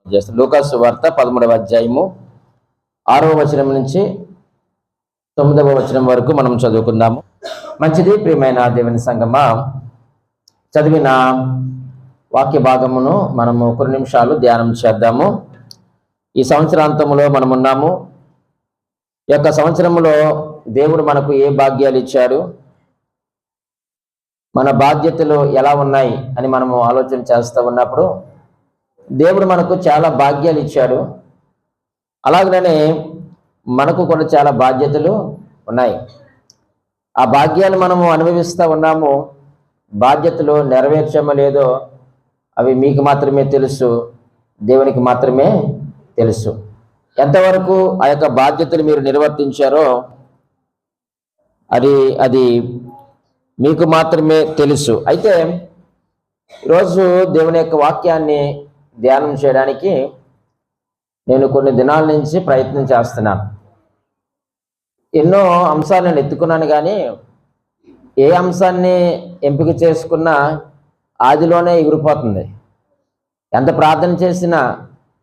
లూకాసు వార్త 13వ అధ్యాయము 6వ వచనం నుంచి 9వ వచనం వరకు మనం చదువుకుందాము. మంచిది. ప్రియమైన దేవుని సంగమా, చదివిన వాక్య భాగమును మనము కొన్ని నిమిషాలు ధ్యానం చేద్దాము. ఈ సంవత్సరాంతంలో మనం ఉన్నాము. ఈ యొక్క సంవత్సరంలో దేవుడు మనకు ఏ భాగ్యాలు ఇచ్చాడు, మన బాధ్యతలు ఎలా ఉన్నాయి అని మనము ఆలోచన చేస్తూ ఉన్నప్పుడు దేవుడు మనకు చాలా భాగ్యాలు ఇచ్చాడు. అలాగనే మనకు కూడా చాలా బాధ్యతలు ఉన్నాయి. ఆ భాగ్యాలు మనము అనుభవిస్తూ ఉన్నాము. బాధ్యతలు నెరవేర్చామో లేదో అవి మీకు మాత్రమే తెలుసు, దేవునికి మాత్రమే తెలుసు. ఎంతవరకు ఆ యొక్క బాధ్యతలు మీరు నిర్వర్తించారో అది మీకు మాత్రమే తెలుసు. అయితే ఈరోజు దేవుని యొక్క వాక్యాన్ని ధ్యానం చేయడానికి నేను కొన్ని దినాల నుంచి ప్రయత్నం చేస్తున్నాను. ఎన్నో అంశాలు నేను ఎత్తుకున్నాను, కానీ ఏ అంశాన్ని ఎంపిక చేసుకున్నా ఆదిలోనే ఎగిరిపోతుంది. ఎంత ప్రార్థన చేసినా,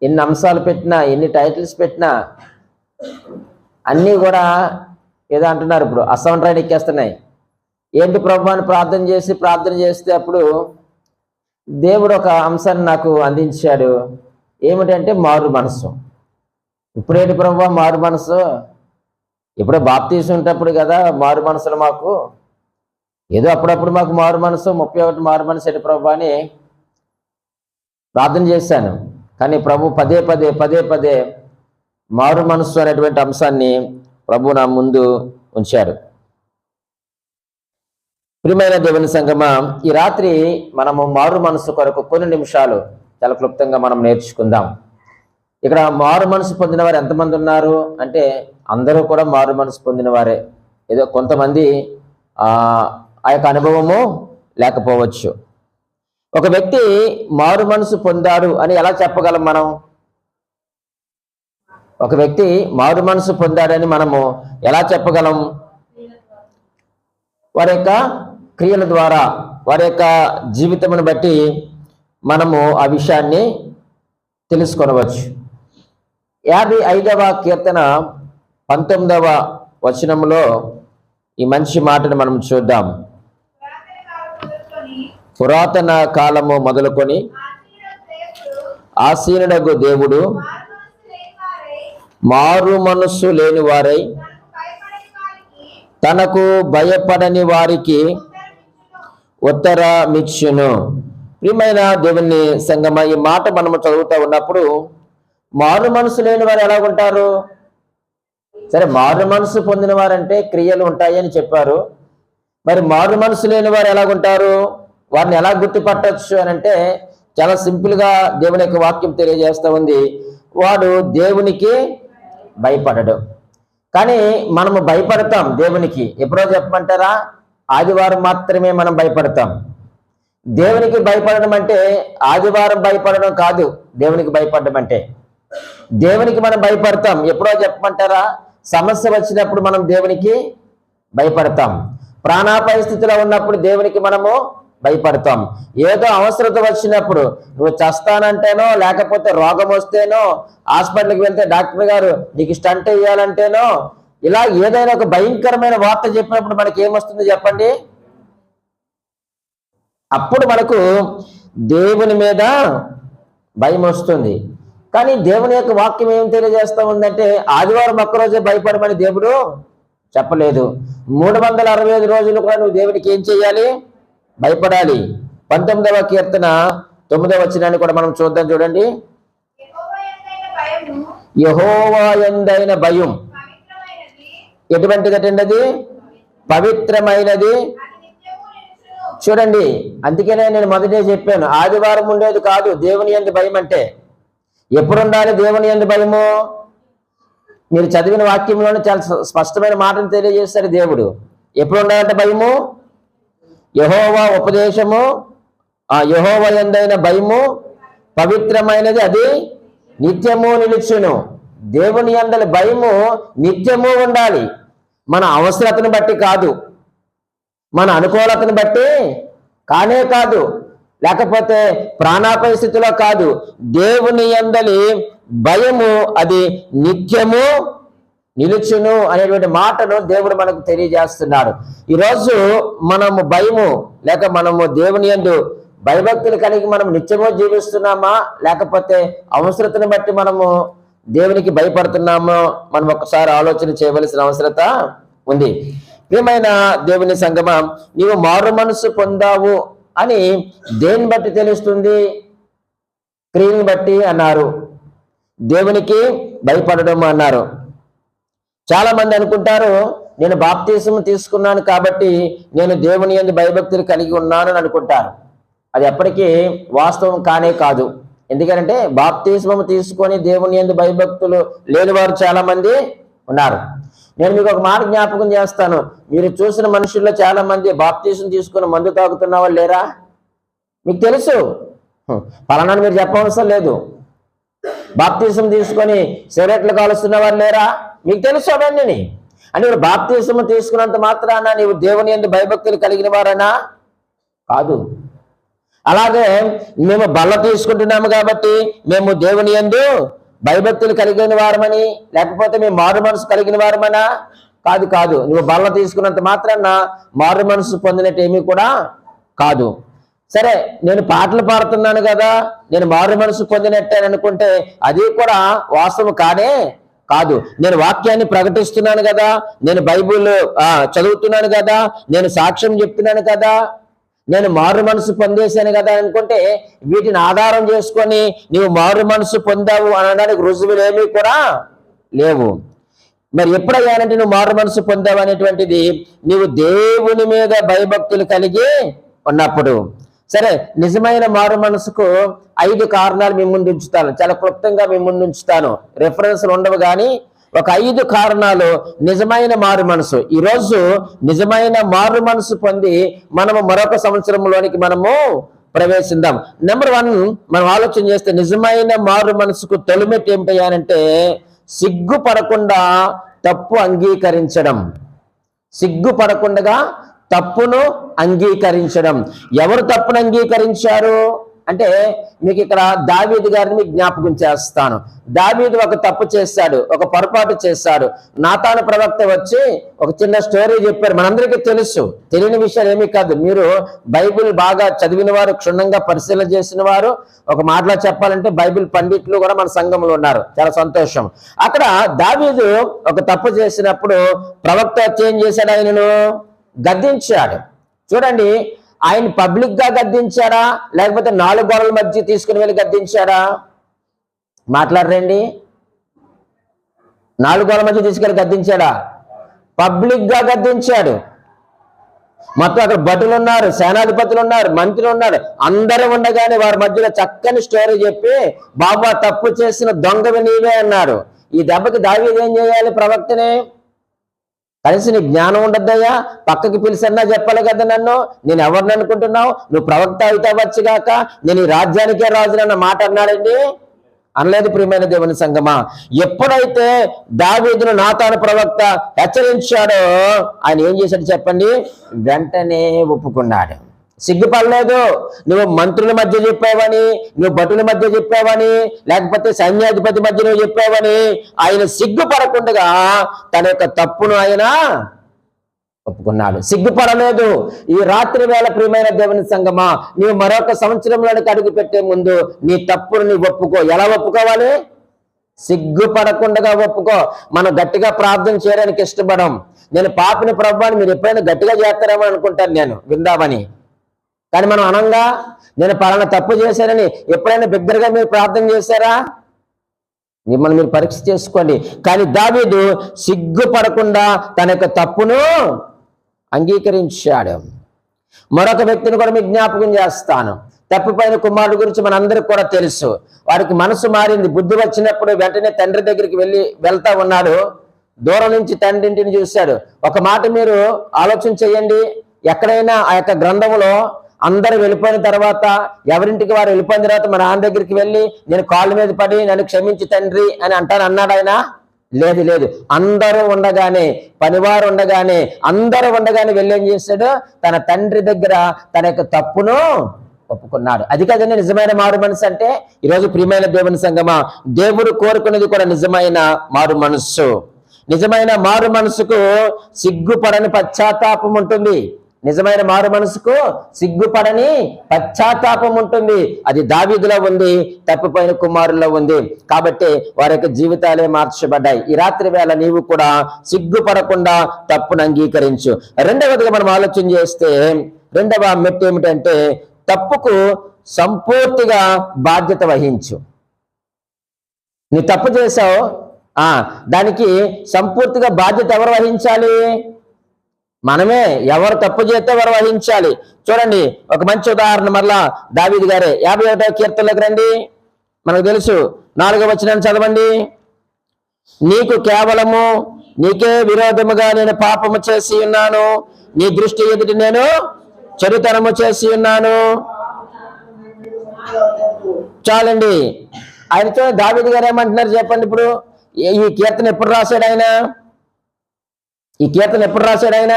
ఎన్ని అంశాలు పెట్టినా, ఎన్ని టైటిల్స్ పెట్టినా అన్నీ కూడా ఏదో అంటున్నారు, ఇప్పుడు అసౌండ్ రైడ్ ఎక్కేస్తున్నాయి. ఏంటి ప్రభు అని ప్రార్థన చేస్తే అప్పుడు దేవుడు ఒక అంశాన్ని నాకు అందించాడు. ఏమిటంటే మారు మనసు. ఇప్పుడేంటి ప్రభు మారు మనసు? ఇప్పుడే బాప్తీసం ఉంటప్పుడు కదా మారు మనసులు. మాకు ఏదో అప్పుడప్పుడు మాకు మారు మనసు, 31 మారు మనసు ఏంటి ప్రభు అని ప్రార్థన చేశాను. కానీ ప్రభు పదే పదే మారు మనసు అనేటువంటి అంశాన్ని ప్రభు నా ముందు ఉంచాడు. ప్రియమైన దేవుని సంగమా, ఈ రాత్రి మనము మారు మనసు కొరకు కొన్ని నిమిషాలు చాలా క్లుప్తంగా మనం నేర్చుకుందాం. ఇక్కడ మారు మనసు పొందిన వారు ఎంతమంది ఉన్నారు అంటే అందరూ కూడా మారు మనసు పొందిన వారే. ఏదో కొంతమంది ఆ యొక్క అనుభవము లేకపోవచ్చు. ఒక వ్యక్తి మారు మనసు పొందాడు అని ఎలా చెప్పగలం మనం? ఒక వ్యక్తి మారు మనసు పొందాడని మనము ఎలా చెప్పగలం? వారి యొక్క క్రియల ద్వారా, వారి యొక్క జీవితమును బట్టి మనము ఆ విషయాన్ని తెలుసుకొనవచ్చు. 55వ కీర్తన 19వ వచనంలో ఈ మంచి మాటను మనం చూద్దాం. పురాతన కాలము మొదలుకొని ఆసీనుడగు దేవుడు మారు మనస్సు లేని వారై తనకు భయపడని వారికి ఉత్తరమిచ్చును. ప్రియమైన దేవుని సంగమ, ఈ మాట మనము చదువుతూ ఉన్నప్పుడు మారు మనసు లేని వారు ఎలా ఉంటారు? సరే, మారు మనసు పొందిన వారంటే క్రియలు ఉంటాయి అని చెప్పారు. మరి మారు మనసు లేని వారు ఎలాగుంటారు? వారిని ఎలా గుర్తుపట్టచ్చు అని అంటే చాలా సింపుల్గా దేవుని యొక్క వాక్యం తెలియజేస్తూ ఉంది. వాడు దేవునికి భయపడడు. కానీ మనము భయపడతాం దేవునికి. ఎప్పుడో చెప్పమంటారా? ఆదివారం మాత్రమే మనం భయపడతాం. దేవునికి భయపడడం అంటే ఆదివారం భయపడడం కాదు. దేవునికి భయపడడం అంటే దేవునికి మనం భయపడతాం. ఎప్పుడో చెప్పమంటారా? సమస్య వచ్చినప్పుడు మనం దేవునికి భయపడతాం. ప్రాణాపాయ స్థితిలో ఉన్నప్పుడు దేవునికి మనము భయపడతాం. ఏదో అవసరత వచ్చినప్పుడు, నువ్వు చస్తానంటేనో, లేకపోతే రోగం వస్తేనో, హాస్పిటల్కి వెళ్తే డాక్టర్ గారు నీకు స్టంట్ వేయాలంటేనో, ఇలా ఏదైనా ఒక భయంకరమైన వార్త చెప్పినప్పుడు మనకి ఏమొస్తుంది చెప్పండి? అప్పుడు మనకు దేవుని మీద భయం వస్తుంది. కానీ దేవుని యొక్క వాక్యం ఏం తెలియజేస్తూ ఉందంటే ఆదివారం ఒక్కరోజే భయపడమని దేవుడు చెప్పలేదు. 365 రోజులు కూడా నువ్వు దేవునికి ఏం చేయాలి? భయపడాలి. 19వ కీర్తన 9వ వచనాన్ని కూడా మనం చూద్దాం. చూడండి. యెహోవా యందైన భయం ఎటువంటిదటండి? అది పవిత్రమైనది. చూడండి, అందుకనే నేను మొదటే చెప్పాను, ఆదివారం ఉండేది కాదు దేవుని యందు భయం అంటే. ఎప్పుడు ఉండాలి దేవుని యందు భయము? మీరు చదివిన వాక్యంలోనే చాలా స్పష్టమైన మాటను తెలియజేశారు దేవుడు. ఎప్పుడు ఉండాలంటే భయము? యెహోవా ఉపదేశము, యెహోవా యందైన భయము పవిత్రమైనది, అది నిత్యము నిలుచును. దేవుని యందలి భయము నిత్యము ఉండాలి. మన అవసరతను బట్టి కాదు, మన అనుకూలతను బట్టి కానే కాదు. లేకపోతే ప్రాణాపాయ స్థితిలో కాదు. దేవుని యందలి భయము అది నిత్యము నిలుచును అనేటువంటి మాటను దేవుడు మనకు తెలియజేస్తున్నాడు. ఈరోజు మనము భయము లేక మనము దేవుని యందు భయభక్తులు కలిగి మనం నిత్యము జీవిస్తున్నామా, లేకపోతే అవసరతను బట్టి మనము దేవునికి భయపడుతున్నామో మనం ఒకసారి ఆలోచన చేయవలసిన అవసరత ఉంది. ప్రియమైన దేవుని సంగమా, నీవు మారు మనసు పొందావు అని దేన్ని బట్టి తెలుస్తుంది? క్రియని బట్టి అన్నారు, దేవునికి భయపడడం అన్నారు. చాలా మంది అనుకుంటారు, నేను బాప్తిసం తీసుకున్నాను కాబట్టి నేను దేవుని యందు భయభక్తులు కలిగి ఉన్నాను అని అనుకుంటారు. అది ఎప్పటికీ వాస్తవం కానే కాదు. ఎందుకంటే బాప్తిస్మము తీసుకొని దేవుని యందు భయభక్తులు లేని వారు చాలా మంది ఉన్నారు. నేను మీకు ఒక మాట జ్ఞాపకం చేస్తాను. మీరు చూసిన మనుషుల్లో చాలా మంది బాప్తిసం తీసుకుని మందు తాగుతున్న వాళ్ళు లేరా? మీకు తెలుసు, పలానాని మీరు చెప్పవలసిన లేదు. బాప్తిసం తీసుకొని సిగరెట్లు కాలుస్తున్న వారు లేరా? మీకు తెలుసు అవన్నీ. అంటే ఇప్పుడు బాప్తిసం తీసుకున్నంత మాత్రాన నీవు దేవుని యందు భయభక్తులు కలిగిన వారనా? కాదు. అలాగే మేము బల్ల తీసుకుంటున్నాము కాబట్టి మేము దేవుని యందు భయభక్తులు కలిగిన వారమని, లేకపోతే మేము మారు మనసు కలిగిన వారమనా? కాదు కాదు. నువ్వు బల్ల తీసుకున్నంత మాత్రాన మారు మనసు పొందినట్టు ఏమీ కూడా కాదు. సరే, నేను పాటలు పాడుతున్నాను కదా, నేను మారు మనసు పొందినట్టే అనుకుంటే అది కూడా వాస్తవం కానే కాదు. నేను వాక్యాన్ని ప్రకటిస్తున్నాను కదా, నేను బైబుల్ చదువుతున్నాను కదా, నేను సాక్ష్యం చెప్తున్నాను కదా, నేను మారు మనసు పొందేశాను కదా అనుకుంటే వీటిని ఆధారం చేసుకొని నీవు మారు మనసు పొందావు అనడానికి రుజువులు ఏమీ కూడా లేవు. మరి ఎప్పుడయ్యానంటే నువ్వు మారు మనసు పొందావు అనేటువంటిది నీవు దేవుని మీద భయభక్తులు కలిగి ఉన్నప్పుడు. సరే, నిజమైన మారు మనసుకు 5 కారణాలు మీ ముందు ఉంచుతాను. చాలా క్లుప్తంగా మీ ముందు ఉంచుతాను, రెఫరెన్స్లు ఉండవు, కానీ ఒక 5 కారణాలు నిజమైన మారు మనసు. ఈరోజు నిజమైన మారు మనసు పొంది మనము మరొక సంవత్సరంలోనికి మనము ప్రవేశిద్దాం. నెంబర్ 1 మనం ఆలోచన చేస్తే నిజమైన మారు మనసుకు తొలిమెట్టు ఏమిటయ్యానంటే సిగ్గుపడకుండా తప్పు అంగీకరించడం. సిగ్గుపడకుండా తప్పును అంగీకరించడం. ఎవరు తప్పును అంగీకరించారు అంటే మీకు ఇక్కడ దావీదు గారిని మీకు జ్ఞాపకం చేస్తాను. దావీదు ఒక తప్పు చేశాడు, ఒక పొరపాటు చేశాడు. నాతాను ప్రవక్త వచ్చి ఒక చిన్న స్టోరీ చెప్పారు. మనందరికీ తెలుసు, తెలియని విషయాలు ఏమీ కాదు. మీరు బైబిల్ బాగా చదివిన వారు, క్షుణ్ణంగా పరిశీలన చేసిన వారు, ఒక మాటలో చెప్పాలంటే బైబిల్ పండితులు కూడా మన సంఘంలో ఉన్నారు. చాలా సంతోషం. అక్కడ దావీదు ఒక తప్పు చేసినప్పుడు ప్రవక్త ఏం చేశాడు? ఆయనను గద్దించాడు. చూడండి, ఆయన పబ్లిక్ గా గద్దించాడా, లేకపోతే 4 గోడల మధ్య తీసుకుని వెళ్ళి గద్దించాడా? మాట్లాడరండి. 4 గోడల మధ్య తీసుకెళ్ళి గద్దించాడా? పబ్లిక్ గా గద్దించాడు. మొత్తం అక్కడ భటులు ఉన్నారు, సేనాధిపతులు ఉన్నారు, మంత్రులు ఉన్నారు, అందరూ ఉండగానే వారి మధ్యలో చక్కని స్టోరీ చెప్పి, బాబా తప్పు చేసిన దొంగవి నీవే అన్నాడు. ఈ దెబ్బకి దావీదు ఏం చేయాలి? ప్రవక్తనే కనీసం నీ జ్ఞానం ఉండద్దయ్యా, పక్కకి పిలిచన్నా చెప్పాలి కదా, నన్ను నేను ఎవరిని అనుకుంటున్నావు, నువ్వు ప్రవక్త అయితే వచ్చుగాక, నేను ఈ రాజ్యానికే రాజునన్న మాట అన్నాడండి? అనలేదు. ప్రియమైన దేవుని సంగమా, ఎప్పుడైతే దావీదును నాతాను ప్రవక్త హెచ్చరించాడో ఆయన ఏం చేశాడు చెప్పండి? వెంటనే ఒప్పుకున్నాడు. సిగ్గుపడలేదు. నువ్వు మంత్రుల మధ్య చెప్పావని, నువ్వు భటుల మధ్య చెప్పావని, లేకపోతే సైన్యాధిపతి మధ్య నువ్వు చెప్పావని ఆయన సిగ్గుపడకుండా తన యొక్క తప్పును ఆయన ఒప్పుకున్నాడు. సిగ్గుపడలేదు. ఈ రాత్రి వేళ ప్రియమైన దేవుని సంగమా, నీవు మరొక సంవత్సరంలోనికి అడుగు పెట్టే ముందు నీ తప్పును నీవు ఒప్పుకో. ఎలా ఒప్పుకోవాలి? సిగ్గుపడకుండా ఒప్పుకో. మనం గట్టిగా ప్రార్థన చేయడానికి ఇష్టపడం. నేను పాపిని ప్రభువాని మీరు ఎప్పుడైనా గట్టిగా చేస్తారేమో అనుకుంటాను నేను విందామని. కానీ మనం అనంగా నేను పలానా తప్పు చేశానని ఎప్పుడైనా బిగ్గరగా మీరు ప్రార్థన చేశారా? మిమ్మల్ని మీరు పరీక్ష చేసుకోండి. కానీ దావీదు సిగ్గుపడకుండా తన యొక్క తప్పును అంగీకరించాడు. మరొక వ్యక్తిని కూడా మీకు జ్ఞాపకం చేస్తాను. తప్పిపోయిన కుమారుడు గురించి మనందరికి కూడా తెలుసు. వాడికి మనసు మారింది. బుద్ధి వచ్చినప్పుడు వెంటనే తండ్రి దగ్గరికి వెళ్తా ఉన్నాడు. దూరం నుంచి తండ్రి ఇంటిని చూశాడు. ఒక మాట మీరు ఆలోచన చేయండి. ఎక్కడైనా ఆ యొక్క గ్రంథంలో అందరూ వెళ్ళిపోయిన తర్వాత, ఎవరింటికి వారు వెళ్ళిపోయిన తర్వాత మా నాన్న దగ్గరికి వెళ్ళి నేను కాళ్ళ మీద పడి నన్ను క్షమించి తండ్రి అని అన్నాడు ఆయన? లేదు లేదు. అందరూ ఉండగానే, పనివారు ఉండగానే, అందరూ ఉండగానే వెళ్ళి ఏం చేశాడు? తన తండ్రి దగ్గర తన యొక్క తప్పును ఒప్పుకున్నాడు. అది కదండి నిజమైన మారు మనసు అంటే. ఈరోజు ప్రియమైన దేవుని సంగమా, దేవుడు కోరుకునేది కూడా నిజమైన మారు మనస్సు. నిజమైన మారు మనసుకు సిగ్గుపడని పశ్చాత్తాపం ఉంటుంది. నిజమైన మారు మనసుకు సిగ్గుపడని పశ్చాత్తాపం ఉంటుంది. అది దావీదులో ఉంది, తప్పిపోయిన కుమారుల్లో ఉంది. కాబట్టి వారి యొక్క జీవితాలే మార్చబడ్డాయి. ఈ రాత్రి వేళ నీవు కూడా సిగ్గుపడకుండా తప్పును అంగీకరించు. రెండవదిగా మనం ఆలోచన చేస్తే, రెండవ మెట్టు ఏమిటంటే తప్పుకు సంపూర్తిగా బాధ్యత వహించు. నీ తప్పు చేసావు, దానికి సంపూర్తిగా బాధ్యత ఎవరు వహించాలి? మనమే. ఎవరు తప్పు చేస్తే ఎవరు వహించాలి. చూడండి ఒక మంచి ఉదాహరణ మరలా దావీదు గారే. 51వ కీర్తనలోకి రండి. మనకు తెలుసు 4వ వచనాన్ని చదవండి. నీకు కేవలము నీకే విరోధముగా నేను పాపము చేసి ఉన్నాను, నీ దృష్టి ఎదుటి నేను చెడుతనము చేసి ఉన్నాను. చాలండి. ఆయనతో దావీదు గారు ఏమంటున్నారు చెప్పండి. ఇప్పుడు ఈ కీర్తన ఎప్పుడు రాశాడు ఆయన? ఈ కీర్తన ఎప్పుడు రాశాడు ఆయన?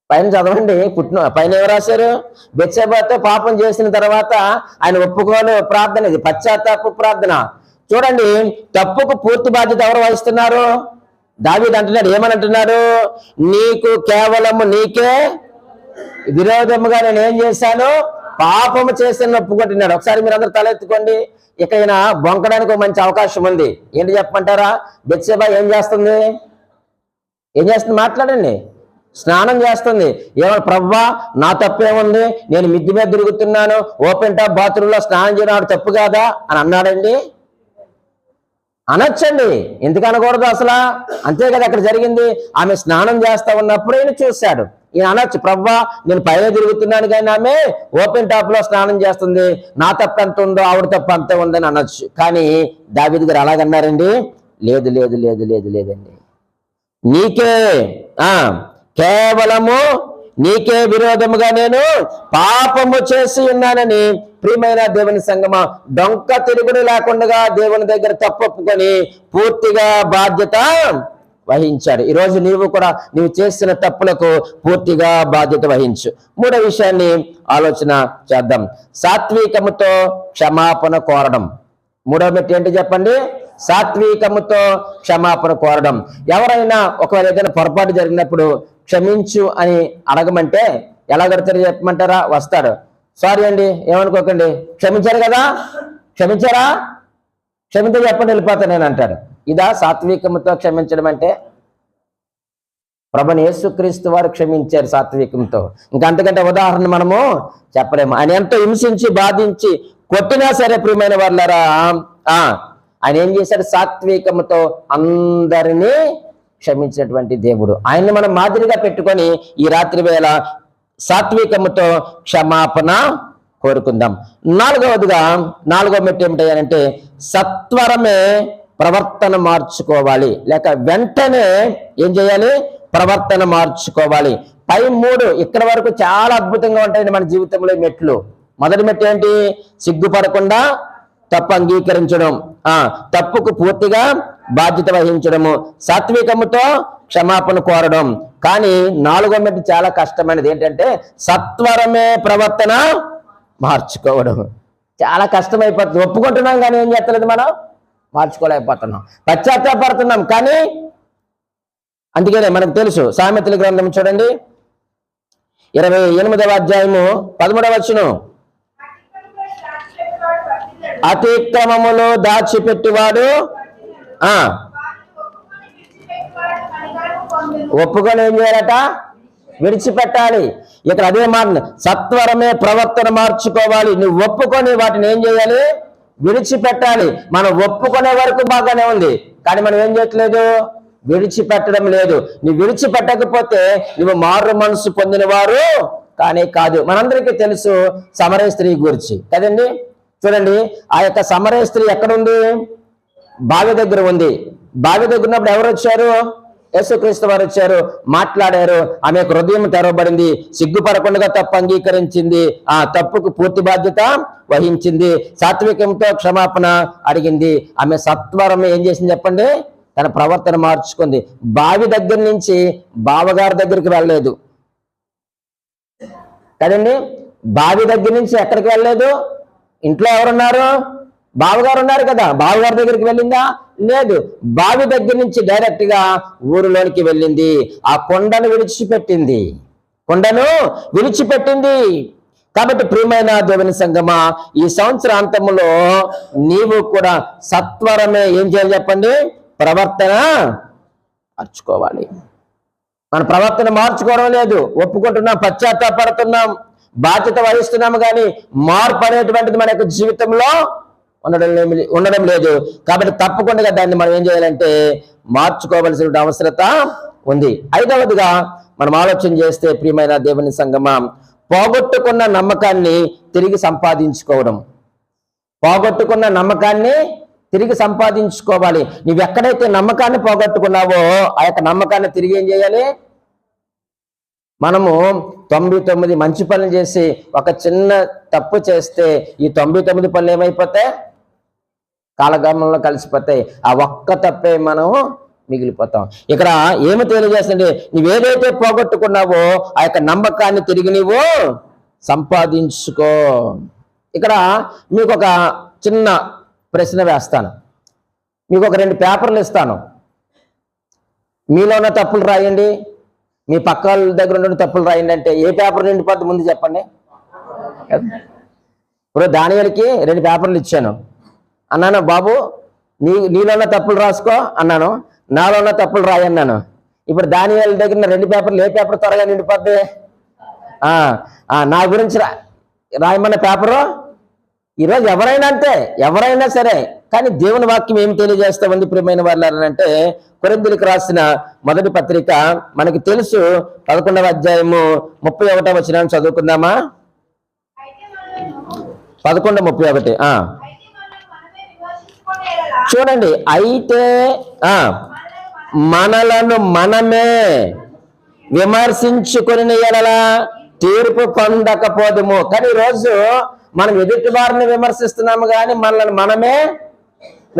పైన చదవండి. పైన ఎవరు రాశారు? బెత్షెబాతో పాపం చేసిన తర్వాత ఆయన ఒప్పుకోని ప్రార్థన, ఇది పశ్చాత్తాప ప్రార్థన. చూడండి, తప్పుకు పూర్తి బాధ్యత ఎవరు వహిస్తున్నారు? దావీదు అంటున్నాడు. ఏమని అంటున్నాడు? నీకు కేవలము నీకే విరోధముగా నేను ఏం చేశాను? పాపము చేసిన ఒప్పుకుంటున్నాడు. ఒకసారి మీరు అందరూ తలెత్తుకోండి. ఇక ఈయన బొంకడానికి ఒక మంచి అవకాశం ఉంది. ఏంటి చెప్పమంటారా? బెత్షెబా ఏం చేస్తుంది? మాట్లాడండి. స్నానం చేస్తుంది. ఏమన్నా ప్రభువా నా తప్పేముంది, నేను మిద్ది మీద తిరుగుతున్నాను, ఓపెన్ టాప్ బాత్రూంలో స్నానం చేయడం తప్పు కాదా అని అన్నాడండి? అనొచ్చండి. ఎందుకు అనకూడదు అసలు? అంతే కదా అక్కడ జరిగింది. ఆమె స్నానం చేస్తా ఉన్నప్పుడు ఈయన చూశాడు. ఈయన అనొచ్చు, ప్రభువా నేను పైన తిరుగుతున్నాను, కానీ ఆమె ఓపెన్ టాప్ లో స్నానం చేస్తుంది, నా తప్పు ఎంత ఉందో ఆవిడ తప్పు అంతే ఉందని అనొచ్చు. కానీ దావీదు గారు అలాగన్నారండి? లేదు లేదు లేదు లేదు లేదండి. నీకే కేవలము నీకే విరోధముగా నేను పాపము చేసి ఉన్నానని ప్రియమైన దేవుని సంగమా, డొంక తిరుగుడు లేకుండా దేవుని దగ్గర తప్పొప్పుకొని పూర్తిగా బాధ్యత వహించాడు. ఈరోజు నీవు కూడా నీవు చేసిన తప్పులకు పూర్తిగా బాధ్యత వహించు. మూడో విషయాన్ని ఆలోచన చేద్దాం. సాత్వికముతో క్షమాపణ కోరడం. మూడో మెట్టు ఏంటి చెప్పండి? సాత్వికముతో క్షమాపణ కోరడం. ఎవరైనా ఒకవేళ ఏదైనా పొరపాటు జరిగినప్పుడు క్షమించు అని అడగమంటే ఎలా కడతారు చెప్పమంటారా? వస్తాడు, సారీ అండి ఏమనుకోకండి, క్షమించారు కదా, క్షమించారా, క్షమించే చెప్పండి వెళ్ళిపోతాను నేను అంటాడు. ఇదా సాత్వికముతో క్షమించడం అంటే? ప్రభుని యేసుక్రీస్తు వారు క్షమించారు సాత్వికంతో. ఇంకా అంతకంటే ఉదాహరణ మనము చెప్పలేము. ఆయన ఎంతో హింసించి బాధించి కొట్టినా సరే ప్రియమైన వాళ్ళరా ఆయన ఏం చేశాడు? సాత్వికముతో అందరినీ క్షమించినటువంటి దేవుడు. ఆయన్ని మనం మాదిరిగా పెట్టుకొని ఈ రాత్రి వేళ సాత్వికముతో క్షమాపణ కోరుకుందాం. నాలుగో మెట్టు ఏమిటంటే సత్వరమే ప్రవర్తన మార్చుకోవాలి, లేక వెంటనే ఏం చేయాలి? ప్రవర్తన మార్చుకోవాలి. పై 3 ఇక్కడ వరకు చాలా అద్భుతంగా ఉంటాయండి మన జీవితంలో మెట్లు. మొదటి మెట్టు ఏంటి? సిగ్గుపడకుండా తప్పు అంగీకరించడం, తప్పుకు పూర్తిగా బాధ్యత వహించడము, సాత్వికముతో క్షమాపణ కోరడం. కానీ 4వ మెట్టు చాలా కష్టమైనది. ఏంటంటే సత్వరమే ప్రవర్తన మార్చుకోవడం. చాలా కష్టమైపోతుంది. ఒప్పుకుంటున్నాం కానీ ఏం చేస్తలేదు, మనం మార్చుకోలేకపోతున్నాం, పశ్చాత్తాపడుతున్నాం. కానీ అందుకనే మనకు తెలుసు సామెతల గ్రంథం చూడండి 28వ అధ్యాయము 13వ వచనం. అతిక్రమములో దాచిపెట్టివాడు ఒప్పుకొని ఏం చేయాలట? విడిచిపెట్టాలి. ఇక్కడ అదే మాట, సత్వరమే ప్రవర్తన మార్చుకోవాలి. నువ్వు ఒప్పుకొని వాటిని ఏం చేయాలి? విడిచిపెట్టాలి. మనం ఒప్పుకునే వరకు బాగానే ఉంది, కానీ మనం ఏం చేయట్లేదు? విడిచిపెట్టడం లేదు. నువ్వు విడిచిపెట్టకపోతే నువ్వు మారు మనసు పొందిన వారు కానీ కాదు. మనందరికీ తెలుసు సమరయ స్త్రీ గురించి కదండి. చూడండి, ఆ యొక్క సమరయ స్త్రీ ఎక్కడుంది? బావి దగ్గర ఉంది. బావి దగ్గర ఉన్నప్పుడు ఎవరు వచ్చారు? యేసుక్రీస్తు వారు వచ్చారు, మాట్లాడారు. ఆమె హృదయం తెరవబడింది, సిగ్గుపడకుండా తప్పు అంగీకరించింది, ఆ తప్పుకు పూర్తి బాధ్యత వహించింది, సాత్వికంతో క్షమాపణ అడిగింది. ఆమె సత్వరం ఏం చేసింది చెప్పండి? తన ప్రవర్తన మార్చుకుంది. బావి దగ్గర నుంచి బావగారి దగ్గరికి వెళ్ళలేదు కదండి. బావి దగ్గర నుంచి ఎక్కడికి వెళ్ళలేదు. ఇంట్లో ఎవరున్నారు? బావగారు ఉన్నారు కదా, బావగారి దగ్గరికి వెళ్ళిందా? లేదు. బావి దగ్గర నుంచి డైరెక్ట్ గా ఊరిలోనికి వెళ్ళింది. ఆ కొండను విడిచిపెట్టింది. కాబట్టి ప్రియమైన దేవుని సంగమా, ఈ సంవత్సరాంతంలో నీవు కూడా సత్వరమే ఏం చేయాలి చెప్పండి? ప్రవర్తన మార్చుకోవాలి. మన ప్రవర్తన మార్చుకోవడం లేదు. ఒప్పుకుంటున్నాం, పశ్చాత్తాపడుతున్నాం, బాధ్యత వహిస్తున్నాము, కానీ మార్పు అనేటువంటిది మన యొక్క జీవితంలో ఉండడం లేదు. కాబట్టి తప్పకుండా దాన్ని మనం ఏం చేయాలంటే మార్చుకోవలసిన అవసరత ఉంది. ఐదవదిగా మనం ఆలోచన చేస్తే ప్రియమైన దేవుని సంగమా, పోగొట్టుకున్న నమ్మకాన్ని తిరిగి సంపాదించుకోవాలి. నువ్వు ఎక్కడైతే నమ్మకాన్ని పోగొట్టుకున్నావో ఆ యొక్క నమ్మకాన్ని తిరిగి ఏం చేయాలి? మనము 99 మంచి పనులు చేసి ఒక చిన్న తప్పు చేస్తే ఈ 99 పనులు ఏమైపోతాయి? కాలగమనంలో కలిసిపోతాయి. ఆ ఒక్క తప్పే మనం మిగిలిపోతాం. ఇక్కడ ఏమి తెలియజేస్తుంది? నువ్వేదైతే పోగొట్టుకున్నావో ఆ యొక్క నమ్మకాన్ని తిరిగి నీవు సంపాదించుకో. ఇక్కడ మీకు ఒక చిన్న ప్రశ్న వేస్తాను. మీకు ఒక 2 పేపర్లు ఇస్తాను. మీలో ఉన్న తప్పులు రాయండి, మీ పక్క వాళ్ళ దగ్గర ఉన్న తప్పులు రాయండి అంటే ఏ పేపర్ నిండిపోద్ది ముందు చెప్పండి. ఇప్పుడు దానియాలకి 2 పేపర్లు ఇచ్చాను. అన్నాను, బాబు నీలో ఉన్న తప్పులు రాసుకో అన్నాను, నాలో ఉన్న తప్పులు రాయన్నాను. ఇప్పుడు దానియాల దగ్గర 2 పేపర్లు ఏ పేపర్ త్వరగా నిండిపోద్ది? నా గురించి రాయమన్న పేపరు. ఈరోజు ఎవరైనా సరే, కానీ దేవుని వాక్యం ఏం తెలియజేస్తా ఉంది ప్రియమైన వాళ్ళంటే, కొరింథీయులకు రాసిన మొదటి పత్రిక మనకి తెలుసు, 11వ అధ్యాయము 31వ వచనాన్ని చదువుకుందామా? 11:31. చూడండి, అయితే మనలను మనమే విమర్శించుకుని ఎడల తీర్పు పొందకపోదుము. కానీ ఈరోజు మనం ఎదుటి వారిని విమర్శిస్తున్నాము, కానీ మనల్ని మనమే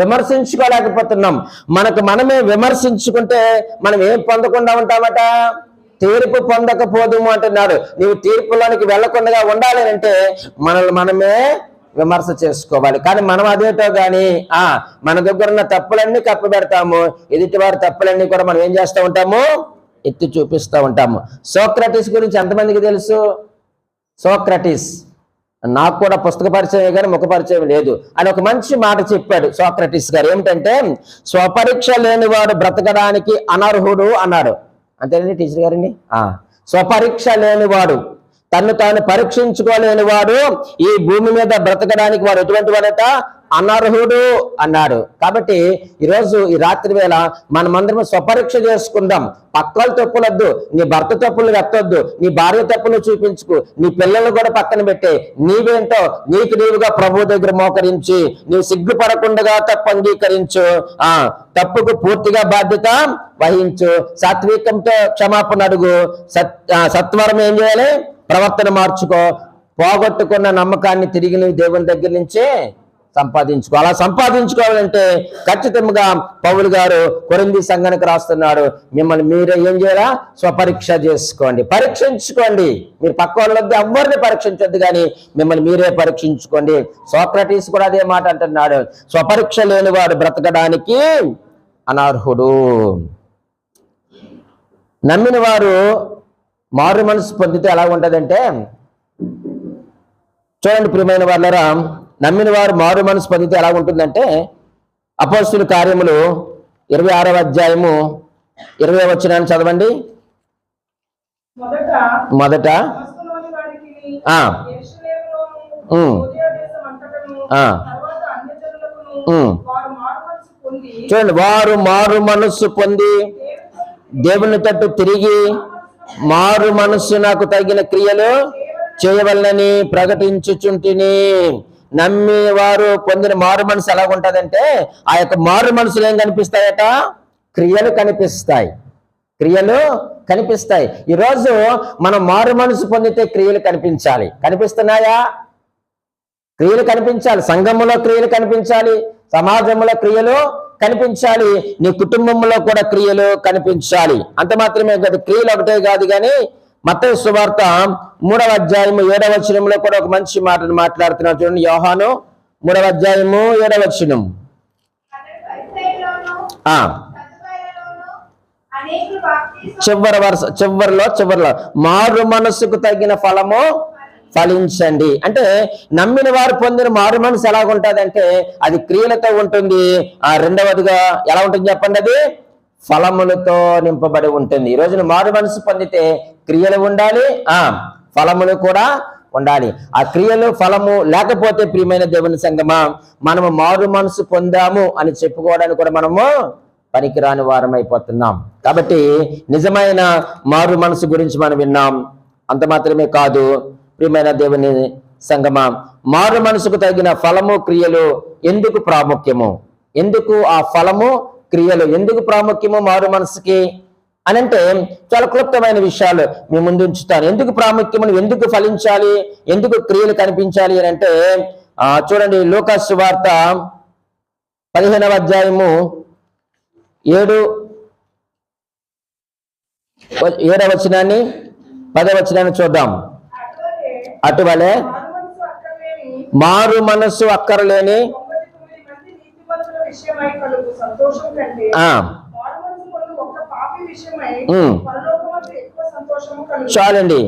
విమర్శించుకోలేకపోతున్నాం. మనకు మనమే విమర్శించుకుంటే మనం ఏం పొందకుండా ఉంటామట? తీర్పు పొందకపోదుము అంటున్నాడు. నీవు తీర్పులోనికి వెళ్లకుండా ఉండాలి అంటే మనల్ని మనమే విమర్శ చేసుకోవాలి. కానీ మనం అదేటో గాని మన దగ్గర ఉన్న తప్పులన్నీ కప్పు పెడతాము, ఎదుటి వారి తప్పులన్నీ కూడా మనం ఏం చేస్తూ ఉంటాము? ఎత్తి చూపిస్తూ ఉంటాము. సోక్రటీస్ గురించి ఎంతమందికి తెలుసు? సోక్రటీస్, నాకు కూడా పుస్తక పరిచయం కానీ ముఖ పరిచయం లేదు. అని ఒక మంచి మాట చెప్పాడు సోక్రటీస్ గారు. ఏమిటంటే, స్వపరీక్ష లేనివాడు బ్రతకడానికి అనర్హుడు అన్నాడు. అంతేనండి టీచర్ గారండి? స్వపరీక్ష లేనివాడు, తను తాను పరీక్షించుకోలేని వాడు ఈ భూమి మీద బ్రతకడానికి వాడు ఎటువంటి వాడట? అనర్హుడు అన్నాడు. కాబట్టి ఈరోజు ఈ రాత్రి వేళ మనమందరం స్వపరీక్ష చేసుకుందాం. పక్కల తప్పులొద్దు, నీ భర్త తప్పులు ఎత్తొద్దు, నీ భార్య తప్పులు చూపించుకు, నీ పిల్లలు కూడా పక్కన పెట్టే, నీవేంటో నీకు నీవుగా ప్రభు దగ్గర మోకరించి నీవు సిగ్గుపడకుండా తప్పు అంగీకరించు, తప్పుకు పూర్తిగా బాధ్యత వహించు, సాత్వికంతో క్షమాపణ అడుగు, సత్వరం ఏం చేయాలి? ప్రవర్తన మార్చుకో. పోగొట్టుకున్న నమ్మకాన్ని తిరిగి నువ్వు దేవుని దగ్గర నుంచే సంపాదించుకో. అలా సంపాదించుకోవాలంటే ఖచ్చితంగా పౌలు గారు కొరింథీ సంఘానికి రాస్తున్నాడు, మిమ్మల్ని మీరే ఏం చేయాలా? స్వపరీక్ష చేసుకోండి, పరీక్షించుకోండి. మీరు పక్క వాళ్ళొద్దు, ఎవరిని పరీక్షించొద్దు, కానీ మిమ్మల్ని మీరే పరీక్షించుకోండి. సోక్రటీస్ కూడా అదే మాట అంటున్నాడు, స్వపరీక్ష లేనివాడు బ్రతకడానికి అనర్హుడు. నమ్మిన వారు మారు మనసు పొందితే ఎలా ఉంటుందంటే, చూడండి ప్రియమైన వాళ్ళరా, నమ్మిన వారు మారు మనసు పొందితే ఎలా ఉంటుందంటే, అపోస్తలుల కార్యములు 26వ అధ్యాయము 20వ వచనాన్ని చదవండి. మొదట చూడండి, వారు మారు మనస్సు పొంది దేవుని తట్టు తిరిగి మారు మనస్సు నాకు తగిన క్రియలు చేయవలనని ప్రకటించుచుంటిని. నమ్మి వారు పొందిన మారు మనసు ఎలా ఉంటుందంటే, ఆ యొక్క మారు మనసులు ఏం కనిపిస్తాయట? క్రియలు కనిపిస్తాయి. ఈరోజు మనం మారు మనసు పొందితే క్రియలు కనిపిస్తున్నాయా? క్రియలు కనిపించాలి. సంఘములో క్రియలు కనిపించాలి, సమాజంలో క్రియలు కనిపించాలి, నీ కుటుంబంలో కూడా క్రియలు కనిపించాలి. అంత మాత్రమే కాదు, క్రియలు ఒకటే కాదు, కానీ మత్తయి సువార్త 3వ అధ్యాయము 7వ వచనంలో కూడా ఒక మంచి మాటను మాట్లాడుతున్నారు చూడండి. యోహాను 3వ అధ్యాయము 7వ వచనం. చివరిలో మారు మనసుకు తగిన ఫలము ఫలించండి. అంటే నమ్మిన వారు పొందిన మారు మనసు ఎలాగుంటుంది అంటే అది క్రియలతో ఉంటుంది. రెండవదిగా ఎలా ఉంటుంది చెప్పండి, అది ఫలములతో నింపబడి ఉంటుంది. ఈ రోజున మారు మనసు పొందితే క్రియలు ఉండాలి, ఫలములు కూడా ఉండాలి. ఆ క్రియలు ఫలము లేకపోతే ప్రియమైన దేవుని సంగమా మనము మారు మనసు పొందాము అని చెప్పుకోవడానికి కూడా మనము పనికిరాని వారం అయిపోతున్నాం. కాబట్టి నిజమైన మారు మనసు గురించి మనం విన్నాం. అంత మాత్రమే కాదు ప్రియమైన దేవుని సంగమా, మారు మనసుకు తగిన ఫలము క్రియలు ఎందుకు ప్రాముఖ్యము, ఎందుకు ఆ ఫలము క్రియలు ఎందుకు ప్రాముఖ్యము మారు మనసుకి అని అంటే చాలా క్లుప్తమైన విషయాలు మీ ముందు ఉంచుతాను. ఎందుకు ప్రాముఖ్యము, ఎందుకు ఫలించాలి, ఎందుకు క్రియలు కనిపించాలి అని అంటే చూడండి. లూకా సువార్త 15వ అధ్యాయము 7వ వచనాన్ని 10వ వచనాన్ని చూద్దాం. అటువలే మారు మనస్సు అక్కరలేని చాలండి.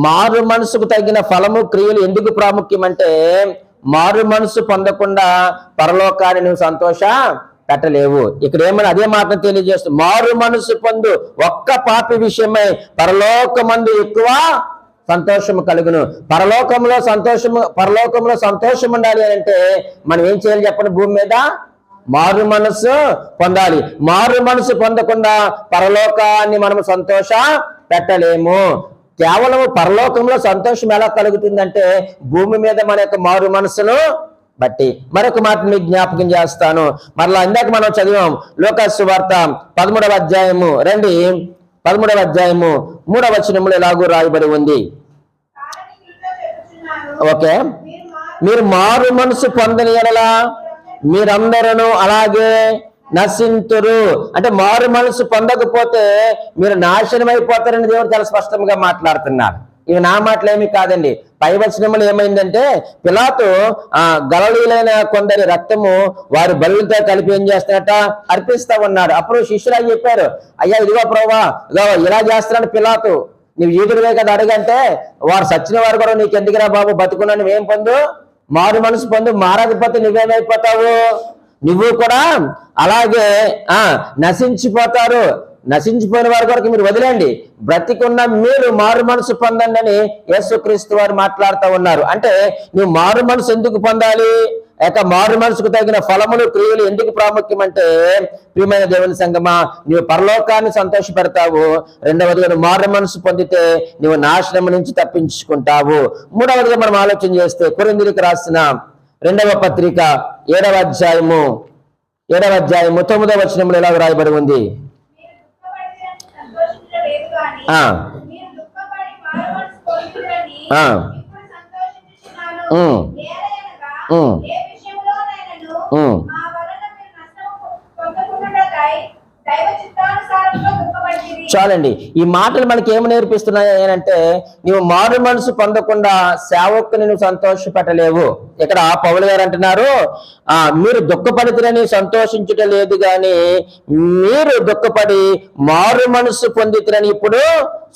మారు మనసుకు తగిన ఫలము క్రియలు ఎందుకు ప్రాముఖ్యం అంటే మారు మనసు పొందకుండా పరలోకాన్ని నువ్వు సంతోష పెట్టలేవు. ఇక్కడ ఏమని అదే మాటను తెలియజేస్తూ మారు మనసు పొందు ఒక్క పాపి విషయమై పరలోకమందు ఎక్కువ సంతోషము కలుగును. పరలోకంలో సంతోషం ఉండాలి అంటే మనం ఏం చేయాలి చెప్పండి, భూమి మీద మారు మనసు పొందాలి. మారు మనసు పొందకుండా పరలోకాన్ని మనం సంతోష పెట్టలేము. కేవలం పరలోకంలో సంతోషం ఎలా కలుగుతుందంటే భూమి మీద మన యొక్క మారు మనసును బట్టి. మరొక మాట మీకు జ్ఞాపకం చేస్తాను. మరలా ఇందాక మనం చదివాం లూకా సువార్త 13వ అధ్యాయము 13వ అధ్యాయము 3వ వచనంలో ఎలాగూ రాయబడి ఉంది. ఓకే, మీరు మారు మనసు పొందని ఎడల మీరందరూ అలాగే నశింతురు. అంటే మారు మనసు పొందకపోతే మీరు నాశనం అయిపోతారని దేవుడు చాలా స్పష్టంగా మాట్లాడుతున్నాడు. ఇవి నా మాటలేమి కాదండి. పై వచనములు ఏమైందంటే పిలాతు గలిలయులైన కొందరి రక్తము వారి బలులతో కలిపి ఏం చేస్తున్నట్ట అర్పిస్తా ఉన్నాడు. అప్పుడు శిష్యులు చెప్పారు, అయ్యా ఇదిగో ప్రభువా ఇదిగో ఇలా చేస్తున్నాడు పిలాతు, నువ్వు ఈదురువే కదా అడగంటే వారు సచ్చిన వారు కూడా నీకు ఎందుకురా బాబు, బతుకున్నా నువ్వేం పొందు, మారు మనసు పొందు, మారకపోతే నువ్వేమైపోతావు, నువ్వు కూడా అలాగే నశించిపోతారు. నశించిపోయిన వారి కొరకు మీరు వదిలేండి, బ్రతికున్న మీరు మారు మనసు పొందండి అని యేసుక్రీస్తు వారు మాట్లాడుతూ ఉన్నారు. అంటే నువ్వు మారు మనసు ఎందుకు పొందాలి, మారు మనసుకు తగిన ఫలములు క్రియలు ఎందుకు ప్రాముఖ్యం అంటే ప్రియమైన దేవుని సంగమా నువ్వు పరలోకాన్ని సంతోష పెడతావు. రెండవదిగా నువ్వు మారు మనసు పొందితే నువ్వు నాశనం నుంచి తప్పించుకుంటావు. మూడవదిగా మనం ఆలోచన చేస్తే కొరింథీయులకు రాసిన 2వ పత్రిక 7వ అధ్యాయము 9వ వచనంలో ఎలా రాయబడి ఉంది. చాలండి. ఈ మాటలు మనకి ఏమి నేర్పిస్తున్నాయి అంటే నువ్వు మారు మనసు పొందకుండా సేవకుని నువ్వు సంతోష పెట్టలేవు. ఇక్కడ పౌలు గారు అంటున్నారు, మీరు దుఃఖపడితేనే సంతోషించటం లేదు కానీ మీరు దుఃఖపడి మారు మనసు పొందితేనని ఇప్పుడు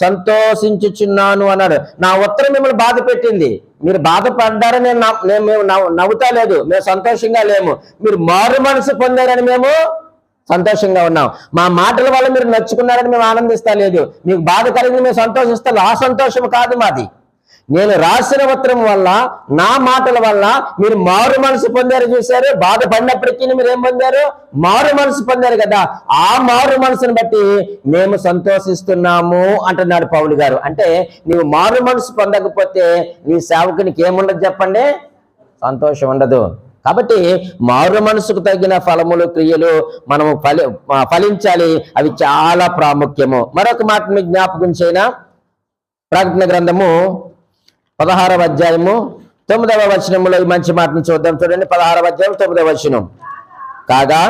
సంతోషించుచున్నాను అన్నాడు. నా ఉత్తరం మిమ్మల్ని బాధ పెట్టింది, మీరు బాధపడ్డారని మేము నవ్వుతా లేదు, మేము సంతోషంగా లేము. మీరు మారు మనసు పొందారని మేము సంతోషంగా ఉన్నాం. మా మాటల వల్ల మీరు నచ్చుకున్నారని మేము ఆనందిస్తా లేదు, మీకు బాధ కలిగి మేము సంతోషిస్తాం. ఆ సంతోషం కాదు మాది. నేను రాసిన ఉత్తరం వల్ల నా మాటల వల్ల మీరు మారు మనసు పొందారు. చూశారు, బాధపడినప్పటికీ మీరు ఏం పొందారు, మారు మనసు పొందారు కదా. ఆ మారు మనసును బట్టి మేము సంతోషిస్తున్నాము అంటున్నాడు పౌలు గారు. అంటే నీవు మారు మనసు పొందకపోతే నీ సేవకునికి ఏముండదు చెప్పండి, సంతోషం ఉండదు. కాబట్టి మారు మనసుకు తగిన ఫలములు క్రియలు మనము ఫలించాలి, అవి చాలా ప్రాముఖ్యము. మరొక మాట మీకు జ్ఞాపకం చేయనా, ప్రకటన గ్రంథము 16వ అధ్యాయము 9వ వచనములో ఈ మంచి మాటను చూద్దాం. చూడండి, 16వ అధ్యాయం 9వ వచనం. కాగా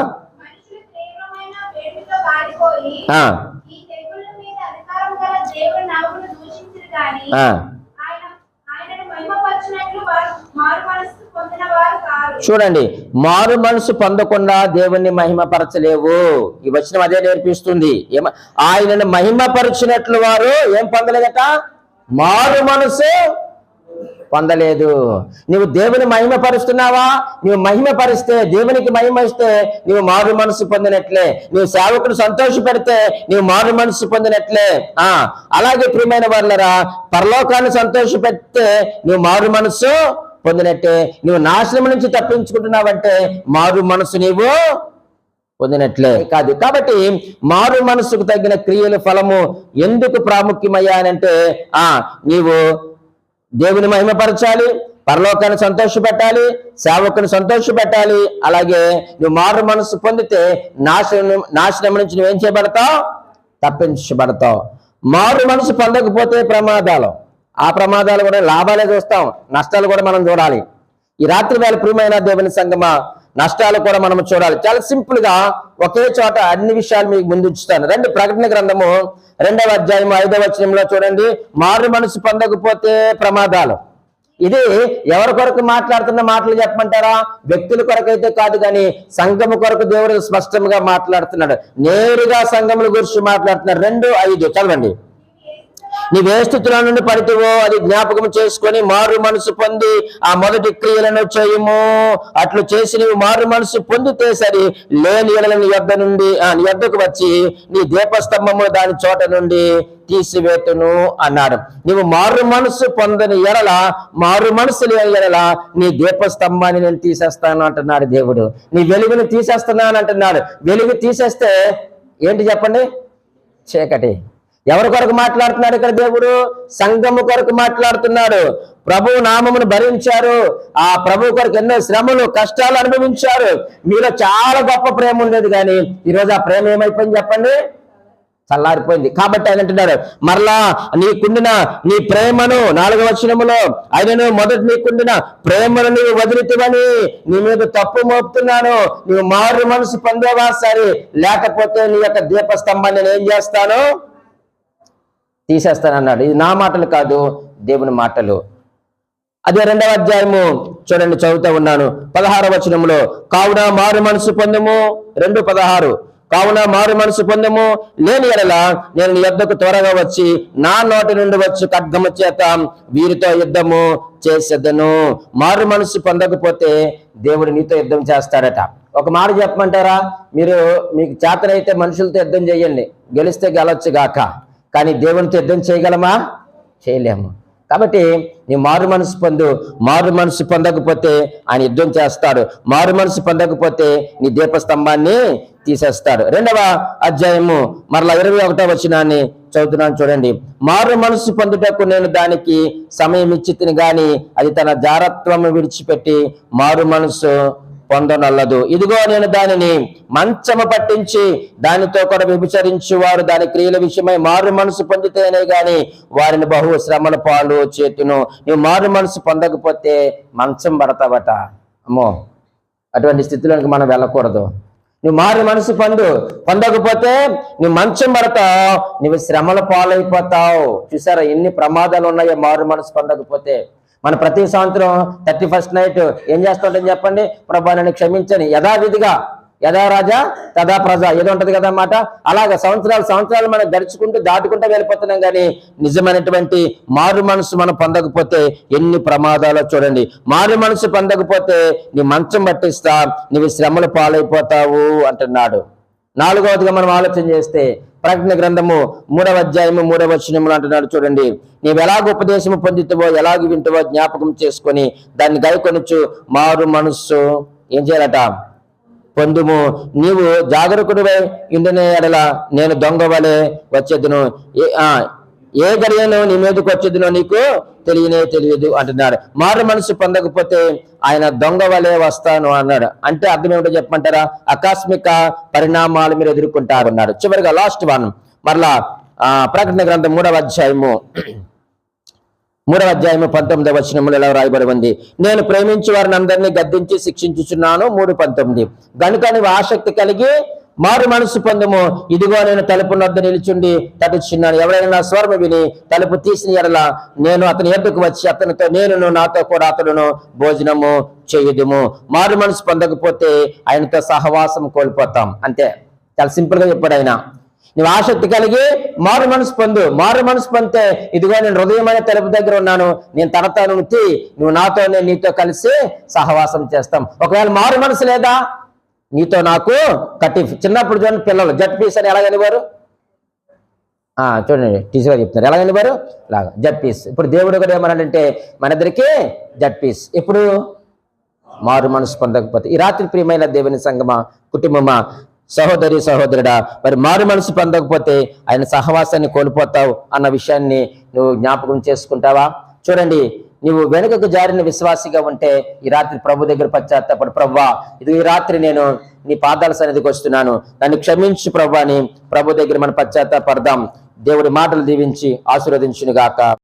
కానీ ఆ, ఆయనను మహిమపరచినట్లు వారు మారు మనస్సు పొందిన వారు కారు. చూడండి, మారు మనసు పొందకుండా దేవుణ్ణి మహిమపరచలేవు. ఈ వచనం అదే నేర్పిస్తుంది. ఆయనను మహిమపరిచినట్లు వారు ఏం పొందలేదట? మారు మనసు పొందలేదు. నువ్వు దేవుని మహిమపరుస్తున్నావా? నువ్వు మహిమపరిస్తే, దేవునికి మహిమ ఇస్తే నువ్వు మారు మనసు పొందినట్లే. నువ్వు సేవకుడు సంతోష పెడితే నువ్వు మారు మనసు పొందినట్లే. అలాగే ప్రియమైన వాళ్ళరా, పరలోకాన్ని సంతోష పెడితే నువ్వు మారు మనసు పొందినట్టే. నువ్వు నాశనం నుంచి తప్పించుకుంటున్నావంటే మారు మనసు నీవు పొందినట్లే కాదు. కాబట్టి మారు మనసుకు తగిన క్రియల ఫలము ఎందుకు ప్రాముఖ్యమయ్యానంటే, నీవు దేవుని మహిమపరచాలి, పరలోకాన్ని సంతోష పెట్టాలి, సేవకుని సంతోష పెట్టాలి. అలాగే నువ్వు మారు మనసు పొందితే నాశనం నుంచి నువ్వేం చేయబడతావు? తప్పించబడతావు. మారు మనసు పొందకపోతే ప్రమాదాలు, ఆ ప్రమాదాలు కూడా లాభాలే చూస్తాం, నష్టాలు కూడా మనం చూడాలి. ఈ రాత్రి వేళ ప్రియమైన దేవుని సంగమా, నష్టాలు కూడా మనం చూడాలి. చాలా సింపుల్ గా ఒకే చోట అన్ని విషయాలు మీకు ముందు ఉంచుతాను. రండి, ప్రకటన గ్రంథము 2వ అధ్యాయం 5వ వచనంలో చూడండి. మారు మనసు పొందకపోతే ప్రమాదాలు. ఇది ఎవరి కొరకు మాట్లాడుతున్న మాటలు చెప్పమంటారా? వ్యక్తుల కొరకైతే కాదు, కానీ సంఘము కొరకు దేవుడు స్పష్టంగా మాట్లాడుతున్నాడు. నేరుగా సంఘముల గురించి మాట్లాడుతున్నాడు. 2:5 చదవండి. నీవే స్థితిలో నుండి పడితేవో అది జ్ఞాపకం చేసుకొని మారు మనసు పొంది ఆ మొదటి క్రియలను చేయము. అట్లు చేసి నీవు మారు మనసు పొందితే సరి, లేని ఎడల నీ యొద్దకు వచ్చి నీ దీపస్తంభము దాని చోట నుండి తీసివేతును అన్నాడు. నీవు మారు మనసు పొందని ఎడల, మారు మనసు లేని ఎడల నీ దీపస్తంభాన్ని నేను తీసేస్తాను అంటున్నాడు దేవుడు. నీ వెలుగును తీసేస్తున్నాను అంటున్నాడు. వెలుగు తీసేస్తే ఏంటి చెప్పండి? చీకటి. ఎవరి కొరకు మాట్లాడుతున్నాడు ఇక్కడ దేవుడు? సంఘము కొరకు మాట్లాడుతున్నాడు. ప్రభు నామమును భరించారు, ఆ ప్రభు కొరకు ఎన్నో శ్రమలు కష్టాలు అనుభవించారు. మీలో చాలా గొప్ప ప్రేమ ఉండేది, కానీ ఈరోజు ఆ ప్రేమ ఏమైపోయింది చెప్పండి? చల్లారిపోయింది. కాబట్టి ఆయన అంటున్నాడు, మరలా నీకుండిన నీ ప్రేమను 4వ వచనములో ఆయనను మొదటి నీకుండిన ప్రేమను నీవు వదిలితివని నీ మీద తప్పు మోపుతున్నాను. నీవు మారు మనసు పొందేవా సరే, లేకపోతే నీ యొక్క దీపస్తంభాన్ని నేను ఏం చేస్తాను? తీసేస్తానన్నాడు. ఇది నా మాటలు కాదు, దేవుని మాటలు. అదే 2వ అధ్యాయము చూడండి, చదువుతా ఉన్నాను 16వ వచనంలో. కావున మారు మనసు పొందము. 2:16. కావున మారు మనసు పొందము, లేని ఎడల నేను నీ యొద్దకు త్వరగా వచ్చి నా నోటి నుండి వచ్చి ఖడ్గము చేత వీరితో యుద్ధము చేసేదను. మారు మనసు పొందకపోతే దేవుడు నీతో యుద్ధం చేస్తాడట. ఒక మాట చెప్పమంటారా? మీకు చేతనైతే మనుషులతో యుద్ధం చేయండి, గెలిస్తే గెలవచ్చు గాక, కానీ దేవునితో యుద్ధం చేయగలమా? చేయలేము. కాబట్టి నీ మారు మనసు పొందు. మారు మనసు పొందకపోతే ఆయన యుద్ధం చేస్తాడు. మారు మనసు పొందకపోతే నీ దీపస్తంభాన్ని తీసేస్తాడు. 2వ అధ్యాయము మరలా 21వ వచనాన్ని చదువుతున్నాను చూడండి. మారు మనసు పొందుటకు నేను దానికి సమయం ఇచ్చితిని గాని అది తన జారత్వము విడిచిపెట్టి మారు మనసు పొందనల్లదు. ఇదిగో నేను దానిని మంచము పట్టించి దానితో కూడా వ్యభిచరించు వారు దాని క్రియల విషయమై మారు మనసు పొందితేనే గాని వారిని బహు శ్రమల పాలు చేతును. నువ్వు మారు మనసు పొందకపోతే మంచం పడతావట. అమ్మో, అటువంటి స్థితిలోనికి మనం వెళ్ళకూడదు. నువ్వు మారు మనసు పొందకపోతే నువ్వు మంచం పడతావు, నువ్వు శ్రమల పాలైపోతావు. చూసారా ఎన్ని ప్రమాదాలు ఉన్నాయో మారు మనసు పొందకపోతే. మన ప్రతి సంవత్సరం 31st నైట్ ఏం చేస్తుంటాం చెప్పండి? ప్రభా నన్ను క్షమించని, యథావిధిగా యథా రాజా తదా ప్రజ ఏదో ఉంటది కదా అన్నమాట. అలాగే సంవత్సరాలు మనం గడుచుకుంటూ దాటుకుంటూ వెళ్ళిపోతున్నాం, కానీ నిజమైనటువంటి మారు మనసు మనం పొందకపోతే ఎన్ని ప్రమాదాలో చూడండి. మారు మనసు పొందకపోతే నీ మంచం పట్టిస్తా, నీవు శ్రమలు పాలైపోతావు అంటున్నాడు. 4వదిగా మనం ఆలోచన చేస్తే ప్రకటన గ్రంథము 3వ అధ్యాయము 3వ వచనములు అంటున్నాడు చూడండి. నీవు ఎలాగ ఉపదేశము పొందుతావో ఎలాగ వింటావో జ్ఞాపకం చేసుకొని దాన్ని గైకొనొచ్చు మారు మనస్సు ఏం చేయాలట? పొందుము. నీవు జాగరూకుడివై ఇండిన ఎడల నేను దొంగ వలె వచ్చేదును, ఏ గడియను నీ మీదకి వచ్చేదినో నీకు తెలియదు అంటున్నాడు. మారు మనసు పొందకపోతే ఆయన దొంగ వలె వస్తాను అన్నాడు. అంటే అర్థం ఏమిటో చెప్పమంటారా? ఆకస్మిక పరిణామాలు మీరు ఎదుర్కొంటారు అన్నాడు. చివరిగా లాస్ట్ వన్ మరలా ప్రకటన గ్రంథం 3వ అధ్యాయము 19వ వచనములో ఎలా రాయబడి ఉంది? నేను ప్రేమించి వారిని అందరినీ గద్దించి శిక్షించుచున్నాను. 3:19. గనుక నీవు ఆసక్తి కలిగి మారు మనసు పొందుము. ఇదిగో నేను తలుపు వద్ద నిలుచుండి తట్టుచున్నాను. ఎవరైనా నా స్వరము విని తలుపు తీసిన ఎడల నేను అతని ఎద్దుకు వచ్చి అతనితో నేనును నాతో కూడా అతడును భోజనము చేయుదుము. మారు మనసు పొందకపోతే ఆయనతో సహవాసం కోల్పోతాం. అంతే, చాలా సింపుల్ గా చెప్పాడు ఆయన. నువ్వు ఆసక్తి కలిగి మారు మనసు పొందు. మారు మనసు పొందితే ఇదిగో నేను హృదయమైన తలుపు దగ్గర ఉన్నాను, నేను తడతాను, నువ్వు నాతో నేను నీతో కలిసి సహవాసం చేస్తాం. ఒకవేళ మారు మనసు లేదా, నీతో నాకు కటిఫ్. చిన్నప్పుడు చూడండి పిల్లలు జట్ పీస్ అని ఎలాగనివారు, చూడండి టీచర్గా చెప్తున్నారు ఎలాగనివారు, లాగా జట్ పీస్. ఇప్పుడు దేవుడు కూడా ఏమన్నాడంటే మన ఇద్దరికి జట్ పీస్. ఇప్పుడు మారు మనసు పొందకపోతే. ఈ రాత్రి ప్రియమైన దేవుని సంగమా, కుటుంబమా, సహోదరి సహోదరుడా, మరి మారు మనసు పొందకపోతే ఆయన సహవాసాన్ని కోల్పోతావు అన్న విషయాన్ని నువ్వు జ్ఞాపకం చేసుకుంటావా? చూడండి, నువ్వు వెనుకకు జారిన విశ్వాసిగా ఉంటే ఈ రాత్రి ప్రభు దగ్గర పశ్చాత్తాపడు. ప్రభువా, ఇది ఈ రాత్రి నేను నీ పాదాల సన్నిధికి వస్తున్నాను, నన్ను క్షమించు ప్రభు అని ప్రభు దగ్గర మనం పశ్చాత్తాపడదాం. దేవుడి మాటలు దీవించి ఆశీర్వదించును గాక.